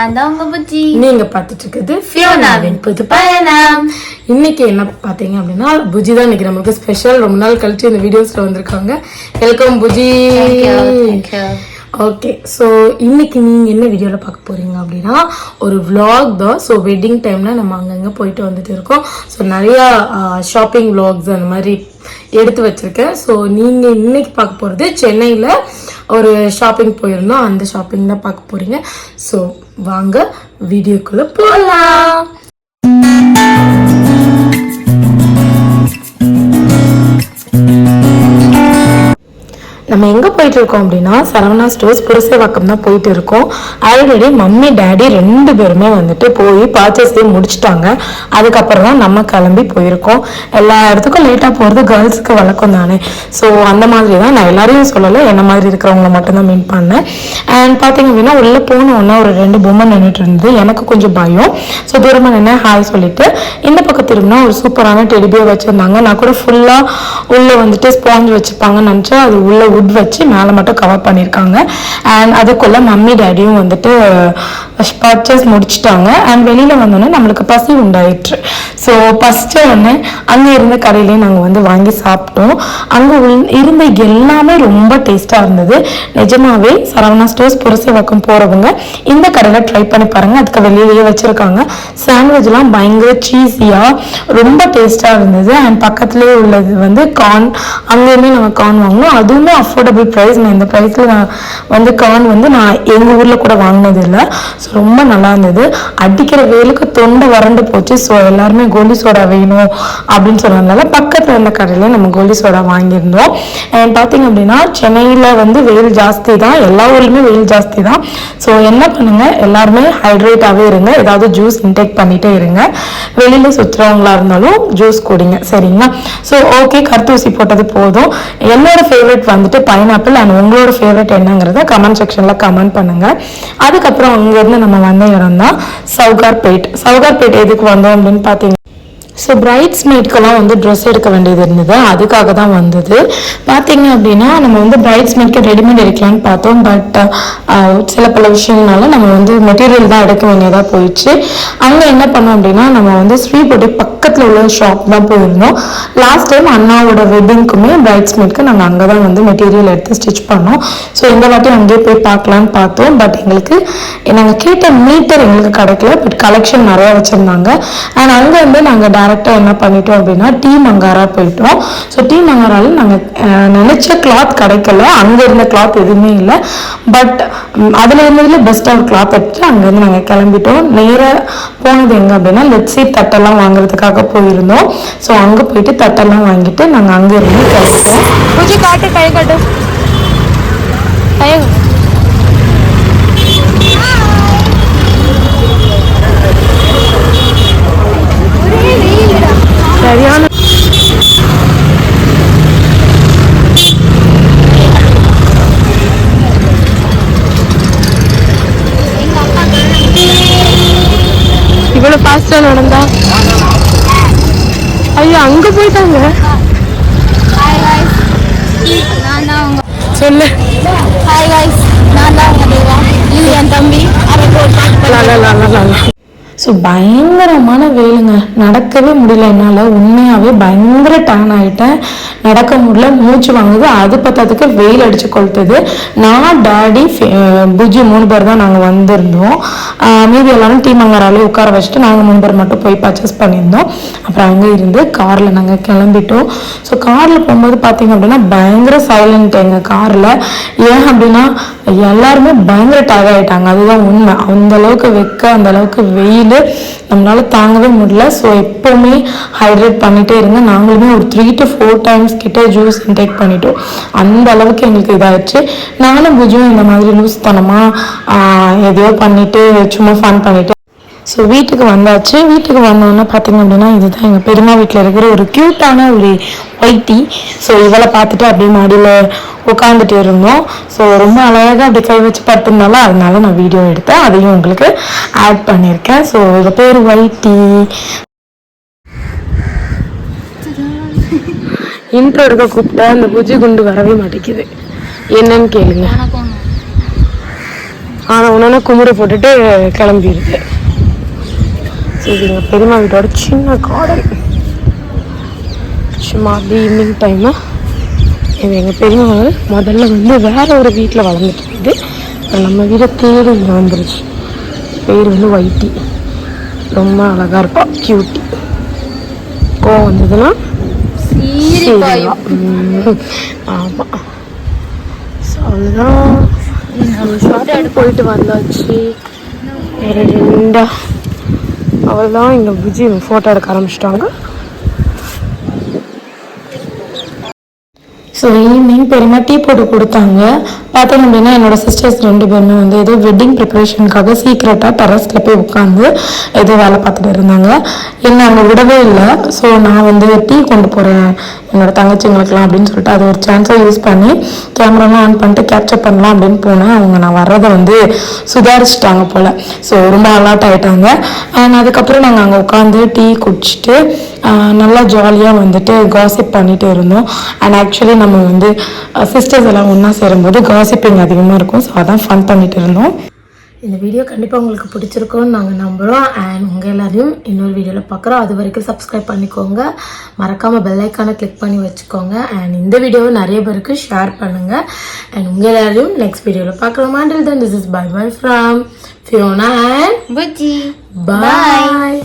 நான் தான் உங்க புஜ்ஜி. நீங்க பார்த்துட்டு இருக்கிறது ஃபியோனாவின் புது பயணம். இன்னைக்கு என்ன பாத்தீங்க அப்படின்னா புஜ்ஜி தான் இன்னைக்கு நமக்கு ஸ்பெஷல். ரொம்ப நாள் கழிச்சு இந்த வீடியோஸ்ல வந்திருக்காங்க. வெல்கம் புஜ்ஜி. ஓகே, ஸோ இன்னைக்கு நீங்கள் என்ன வீடியோவில் பார்க்க போகிறீங்க அப்படின்னா ஒரு vlog தான். ஸோ வெட்டிங் டைமில் நம்ம அங்கங்கே போயிட்டு வந்துட்டு இருக்கோம். ஸோ நிறையா ஷாப்பிங் vlogs அந்த மாதிரி எடுத்து வச்சுருக்கேன். ஸோ நீங்கள் இன்னைக்கு பார்க்க போகிறது சென்னையில் ஒரு ஷாப்பிங் போயிருந்தோம். அந்த ஷாப்பிங் தான் பார்க்க போகிறீங்க. ஸோ வாங்க வீடியோக்குள்ளே போகலாம். நம்ம எங்கே போயிட்டு இருக்கோம் அப்படின்னா சரவணா ஸ்டோர்ஸ் புரசைவாக்கம் தான் போயிட்டு இருக்கோம். ஆல்ரெடி மம்மி டேடி ரெண்டு பேருமே வந்துட்டு போய் பர்ச்சேஸே முடிச்சுட்டாங்க. அதுக்கப்புறம் தான் நம்ம கிளம்பி போயிருக்கோம். எல்லா இடத்துக்கும் லேட்டாக போகிறது கேர்ள்ஸுக்கு வழக்கம் தானே. ஸோ அந்த மாதிரி தான், நான் எல்லாரையும் சொல்லலை, என்ன மாதிரி இருக்கிறவங்கள மட்டும்தான் மீன் பண்ணேன். அண்ட் பார்த்தீங்க அப்படின்னா உள்ளே போனோன்னா ஒரு ரெண்டு பொம்மை நின்றுட்டு இருந்தது. எனக்கு கொஞ்சம் பயம். ஸோ தூரமாக நின்று ஹாய் சொல்லிட்டு இந்த பக்கம் திரும்பினா ஒரு சூப்பரான டெடிபியை வச்சுருந்தாங்க. நான் கூட ஃபுல்லாக உள்ளே வந்துட்டு ஸ்பாஞ்ச் வச்சுப்பாங்கன்னு நினச்சா அது உள்ளே வுட் வச்சு மேலே மட்டும் கவர் பண்ணியிருக்காங்க. அண்ட் அதுக்குள்ள மம்மி டேடியும் வந்துட்டு பர்ச்சேஸ் முடிச்சுட்டாங்க. அண்ட் வெளியில் வந்தோன்னே நம்மளுக்கு பசி உண்டாயிற்று. ஸோ ஃபஸ்ட்டு ஒன்று அங்கே இருந்த கடையிலேயே நாங்கள் வந்து வாங்கி சாப்பிட்டோம். அங்கே இருந்த எல்லாமே ரொம்ப டேஸ்ட்டாக இருந்தது. நிஜமாவே சரவணா ஸ்டோர்ஸ் புரசைவாக்கம் போகிறவங்க இந்த கடையில் ட்ரை பண்ணி பாருங்கள். அதுக்கு வெளியிலேயே வச்சுருக்காங்க. சாண்ட்விச்லாம் பயங்கர சீஸியாக ரொம்ப டேஸ்ட்டாக இருந்தது. அண்ட் பக்கத்துலேயே உள்ளது வந்து கார்ன், அங்கேயுமே நம்ம கார்ன் வாங்கினோம். அதுவுமே அஃபோர்டபுள் ப்ரைஸ். நான் இந்த ப்ரைஸில் நான் வந்து கார்ன் வந்து நான் எங்கள் ஊரில் கூட வாங்கினது இல்லை. ஸோ ரொம்ப நல்லா இருந்தது. அடிக்கிற வேலுக்கு தொண்டை வறண்டு போச்சு. ஸோ எல்லாருமே கோலி சோடா வேணும் அப்படின்னு சொன்னதுனால பக்கத்தில் இருந்த கடையில் நம்ம கோலி சோடா வாங்கியிருந்தோம். அண்ட் பார்த்தீங்க அப்படின்னா சென்னையில் வந்து வெயில் ஜாஸ்தி தான், எல்லா ஊர்லேயுமே வெயில் ஜாஸ்தி தான். ஸோ என்ன பண்ணுங்கள், எல்லாருமே ஹைட்ரேட்டாகவே இருங்க, ஏதாவது ஜூஸ் இன்டேக் பண்ணிகிட்டே இருங்க. வெளியில் சுற்றுறவங்களா இருந்தாலும் ஜூஸ் குடிங்க, சரிங்களா? ஸோ ஓகே, கருத்தூசி போட்டது போதும். என்னோட ஃபேவரட் வந்துட்டு பைனாப்பிள். அண்ட் உங்களோட ஃபேவரட் என்னங்கிறத கமெண்ட் செக்ஷனில் கமெண்ட் பண்ணுங்கள். அதுக்கப்புறம் அங்கேருந்து நம்ம வந்த இடம் தான் சவுகார்பேட். சவுகார்பேட் எதுக்கு வந்தோம் அப்படின்னு பார்த்தீங்கன்னா, ஸோ பிரைட்ஸ்மேட்க்கெல்லாம் வந்து ட்ரெஸ் எடுக்க வேண்டியது இருந்தது. அதுக்காக தான் வந்தது. பார்த்தீங்க அப்படின்னா நம்ம வந்து பிரைட்ஸ்மேட்க்கு ரெடிமேட் எடுக்கலான்னு பார்த்தோம். பட் சில பல விஷயங்களால நம்ம வந்து மெட்டீரியல் தான் எடுக்க வேண்டியதாக போயிடுச்சு. அங்கே என்ன பண்ணோம் அப்படின்னா நம்ம வந்து ஸ்ரீபோட்டி பக்கத்தில் உள்ள ஷாப் தான் போயிருந்தோம். லாஸ்ட் டைம் அண்ணாவோட வெட்டிங்க்குமே பிரைட்ஸ்மேட்க்கு நாங்கள் அங்கே தான் வந்து மெட்டீரியல் எடுத்து ஸ்டிச் பண்ணோம். ஸோ இந்த வாட்டி அங்கேயே போய் பார்க்கலான்னு பார்த்தோம். பட் எங்களுக்கு நாங்கள் கேட்ட மீட்டர் எங்களுக்கு கிடைக்கல. பட் கலெக்ஷன் நிறையா வச்சுருந்தாங்க. அண்ட் அங்கே வந்து நாங்கள் டேரெக்டாக என்ன பண்ணிட்டோம் அப்படின்னா டீ மங்காரா போயிட்டோம். ஸோ டீ மங்காரால நாங்கள் நினச்ச கிளாத் கிடைக்கல. அங்கே இருந்த கிளாத் எதுவுமே இல்லை. பட் அதில் இருந்ததுல பெஸ்ட்டாக ஒரு கிளாத் எடுத்து அங்கேருந்து நாங்கள் கிளம்பிட்டோம். நேராக போனது எங்கே அப்படின்னா லெட்ஸி தட்டெல்லாம் வாங்குறதுக்காக போயிருந்தோம். ஸோ அங்கே போயிட்டு தட்டெல்லாம் வாங்கிட்டு நாங்கள் அங்கே இருந்து கிளம்பிட்டோம். புஜ்ஜி காட்டு, கை காட்டு, கை. சரியான இவ்வளவு ஃபாஸ்டா நடந்தா. ஐயோ அங்க போயிட்டாங்க. சொல்லு. ஹாய் गाइस, நான் தான் உங்க தேவா. இது என் தம்பி. ஸோ பயங்கரமான வெயிலுங்க, நடக்கவே முடியல என்னால். உண்மையாகவே பயங்கர டேன் ஆகிட்டேன், நடக்க முடியல, மூச்சு வாங்குது. அது பத்தாதுக்கு வெயில் அடித்து கொளுத்துது. நான் டாடி புஜ்ஜி 3 பேர் தான் நாங்கள் வந்திருந்தோம். மீதி எல்லாரும் டீ மங்காராலே உட்கார வச்சுட்டு நாங்கள் 3 பேர் மட்டும் போய் பர்ச்சேஸ் பண்ணியிருந்தோம். அப்புறம் அங்கே இருந்து காரில் நாங்கள் கிளம்பிட்டோம். ஸோ காரில் போகும்போது பார்த்தீங்க அப்படின்னா பயங்கர சைலண்ட் எங்கள் காரில். ஏன் அப்படின்னா எல்லாருமே பயங்கர டயர்ட் ஆகிட்டாங்க. அதுதான் உண்மை. அந்த அளவுக்கு வெக்க, அந்த அளவுக்கு வெயில் நம்மளால தாங்கவே முடியல. ஸோ எப்போவுமே ஹைட்ரேட் பண்ணிட்டே இருங்க. நாங்களுமே ஒரு 3 to 4 times கிட்ட ஜூஸ் இன்டேக் பண்ணிட்டோம். அந்த அளவுக்கு எங்களுக்கு இதாகிடுச்சு. நானும் புஜ்ஜியும் இந்த மாதிரி லூஸ் தனமாக எதையோ பண்ணிட்டு சும்மா ஃபன் பண்ணிட்டு ஸோ வீட்டுக்கு வந்தாச்சு. வீட்டுக்கு வந்தோன்னா பார்த்தீங்க அப்படின்னா இதுதான் எங்கள் பெரியம்மா வீட்டில் இருக்கிற ஒரு க்யூட்டான ஒரு ஒயிட்டி. ஸோ இவளை பார்த்துட்டு அப்படியே மாடியில் உட்காந்துட்டு இருந்தோம். ஸோ ரொம்ப அழகாக அப்படி கை வச்சு படுத்திருந்தாலும் அதனால நான் வீடியோ எடுத்தேன், அதையும் உங்களுக்கு ஆட் பண்ணியிருக்கேன். ஸோ இவ பேர் ஒயிட்டி. இன்ட்ரோ எடுக்க கூப்பிட்டா அந்த புஜ்ஜி குண்டு வரவே மாட்டேங்குது. என்னன்னு கேளுங்க. ஆனால் ஒன்று கும்பிட போட்டுட்டு கிளம்பிடுது. ஸோ இது எங்கள் பெரியம்மா வீட்டோட சின்ன கார்டன். சும்மா அப்படி ஈவினிங் டைமு இது எங்கள் பெரியம்மா முதல்ல வந்து வேற ஒரு வீட்டில் வளர்ந்துட்டு இருக்குது. நம்ம வீடை தேடி இங்கே வந்துருச்சு. பேர் வந்து வைட்டி. ரொம்ப அழகாக இருப்பா, கியூட்டி. கோவம் வந்ததுன்னா ஆமாம். ஸோ அவ்வளோதான். ஷாப்பிங் போயிட்டு வந்தாச்சு. வேறு ரெண்டா அவ்வளோதான். இங்கே விஜய் ஃபோட்டோ எடுக்க ஆரம்பிச்சிட்டாங்க. ஸோ ஈவினிங் பெரியமா டீ போட்டு கொடுத்தாங்க. பார்த்தோம் அப்படின்னா என்னோடய சிஸ்டர்ஸ் 2 பேருமே வந்து ஏதோ வெட்டிங் ப்ரிப்பரேஷனுக்காக சீக்ரெட்டாக டெரஸில் போய் உட்காந்து ஏதோ வேலை பார்த்துட்டு இருந்தாங்க. என்ன அவங்க விடவே இல்லை. ஸோ நான் வந்து டீ கொண்டு போகிறேன் என்னோடய தங்கச்சிங்களுக்கெலாம் அப்படின்னு சொல்லிட்டு அது ஒரு சான்ஸாக யூஸ் பண்ணி கேமராலாம் ஆன் பண்ணிட்டு கேப்சர் பண்ணலாம் அப்படின்னு போனேன். அவங்க நான் வர்றதை வந்து சுதாரிச்சிட்டாங்க போல். ஸோ ரொம்ப அலர்ட் ஆகிட்டாங்க. அண்ட் அதுக்கப்புறம் நாங்கள் அங்கே உட்காந்து டீ குடிச்சிட்டு நல்லா ஜாலியாக வந்துட்டு காசிப் பண்ணிட்டு இருந்தோம். அண்ட் ஆக்சுவலி நம்ம வந்து சிஸ்டர்ஸ் எல்லாம் ஒன்றா சேரும்போது காசிப்பிங் அதிகமாக இருக்கும். ஸோ அதான் ஃபன் பண்ணிட்டு இருந்தோம். இந்த வீடியோ கண்டிப்பாக உங்களுக்கு பிடிச்சிருக்கோன்னு நாங்கள் நம்புகிறோம். அண்ட் உங்கள் எல்லாரையும் இன்னொரு வீடியோவில் பார்க்குறோம். அது வரைக்கும் சப்ஸ்கிரைப் பண்ணிக்கோங்க. மறக்காமல் பெல் ஐக்கானை கிளிக் பண்ணி வச்சுக்கோங்க. அண்ட் இந்த வீடியோவை நிறைய பேருக்கு ஷேர் பண்ணுங்கள். அண்ட் உங்கள் எல்லாரையும் நெக்ஸ்ட் வீடியோவில் பார்க்கலாம். Until then, this is bye bye from Fiona and Bujji. Bye.